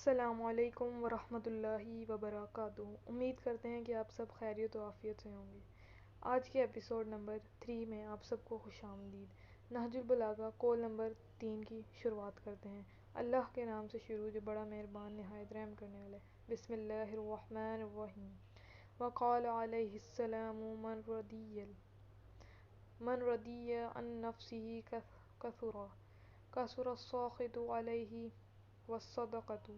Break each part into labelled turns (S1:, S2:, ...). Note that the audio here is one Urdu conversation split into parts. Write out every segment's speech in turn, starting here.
S1: السلام علیکم ورحمۃ اللہ وبرکاتہ۔ امید کرتے ہیں کہ آپ سب خیریت و عافیت سے ہوں گے۔ آج کے ایپیسوڈ نمبر 3 میں آپ سب کو خوش آمدید۔ نہج البلاغہ قول نمبر 3 کی شروعات کرتے ہیں۔ اللہ کے نام سے شروع جو بڑا مہربان نہایت رحم کرنے والا ہے۔ بسم اللہ الرحمن الرحیم۔ وقال علیہ السلام من رضی عن نفسہ کثر السخط علیہ والصدقۃ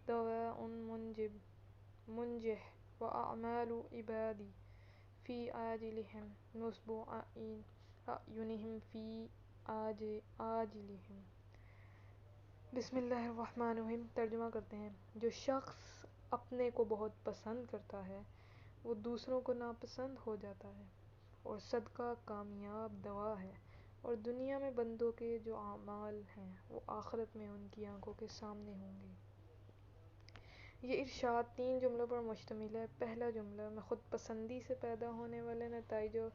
S1: دواء منجح وأعمال عبادی فی عاجلہم نصب أعینہم فی آجلہم۔ بسم اللہ الرحمن الرحیم۔ ترجمہ کرتے ہیں۔ جو شخص اپنے کو بہت پسند کرتا ہے وہ دوسروں کو ناپسند ہو جاتا ہے، اور صدقہ کامیاب دوا ہے، اور دنیا میں بندوں کے جو اعمال ہیں وہ آخرت میں ان کی آنکھوں کے سامنے ہوں گے۔ یہ ارشاد 3 جملوں پر مشتمل ہے۔ پہلا جملہ میں خود پسندی سے پیدا ہونے والے نتائج و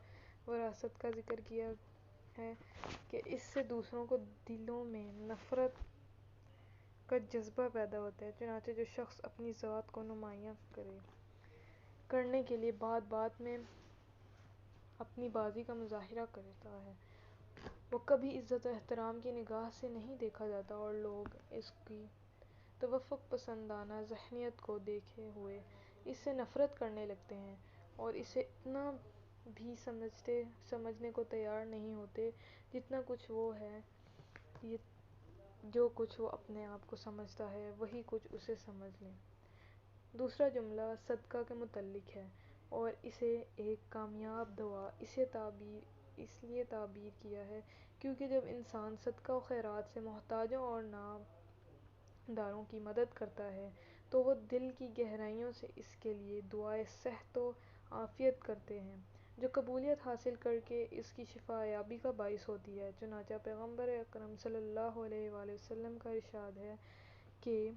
S1: وراثت کا ذکر کیا ہے کہ اس سے دوسروں کو دلوں میں نفرت کا جذبہ پیدا ہوتا ہے، چنانچہ جو شخص اپنی ذات کو نمایاں کرنے کے لیے بات بات میں اپنی بازی کا مظاہرہ کرتا ہے، وہ کبھی عزت و احترام کی نگاہ سے نہیں دیکھا جاتا، اور لوگ اس کی توافق پسندانہ ذہنیت کو دیکھتے ہوئے اس سے نفرت کرنے لگتے ہیں، اور اسے اتنا بھی سمجھنے کو تیار نہیں ہوتے جتنا کچھ وہ ہے۔ جو کچھ وہ اپنے آپ کو سمجھتا ہے وہی کچھ اسے سمجھ لیں۔ دوسرا جملہ صدقہ کے متعلق ہے، اور اسے ایک کامیاب دوا اس لیے تعبیر کیا ہے کیونکہ جب انسان صدقہ و خیرات سے محتاجوں اور نامداروں کی مدد کرتا ہے تو وہ دل کی گہرائیوں سے اس کے لیے دعائے صحت و عافیت کرتے ہیں، جو قبولیت حاصل کر کے اس کی شفا یابی کا باعث ہوتی ہے۔ چنانچہ پیغمبر اکرم صلی اللہ علیہ وآلہ وسلم کا ارشاد ہے کہ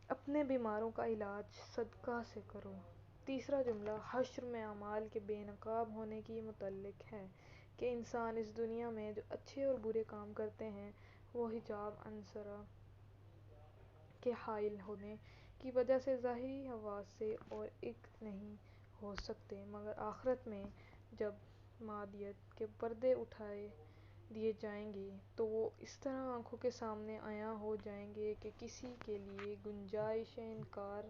S1: اپنے بیماروں کا علاج صدقہ سے کرو۔ تیسرا جملہ حشر میں اعمال کے بے نقاب ہونے کی متعلق ہے کہ انسان اس دنیا میں جو اچھے اور برے کام کرتے ہیں وہ حجاب عنصرہ کے حائل ہونے کی وجہ سے ظاہری حواس سے اور ایک نہیں ہو سکتے، مگر آخرت میں جب مادیت کے پردے اٹھا دیے جائیں گے تو وہ اس طرح آنکھوں کے سامنے عیاں ہو جائیں گے کہ کسی کے لیے گنجائش انکار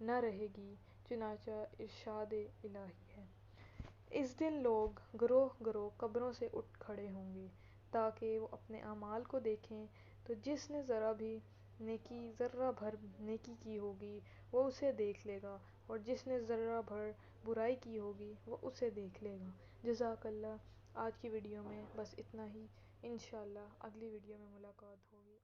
S1: نہ رہے گی۔ چنانچہ ارشاد الہی ہے۔ اس دن لوگ گروہ گروہ قبروں سے اٹھ کھڑے ہوں گے تاکہ وہ اپنے اعمال کو دیکھیں، تو جس نے ذرہ بھر نیکی کی ہوگی وہ اسے دیکھ لے گا، اور جس نے ذرہ بھر برائی کی ہوگی وہ اسے دیکھ لے گا۔ جزاک اللہ۔ آج کی ویڈیو میں بس اتنا ہی۔ انشاءاللہ اگلی ویڈیو میں ملاقات ہوگی۔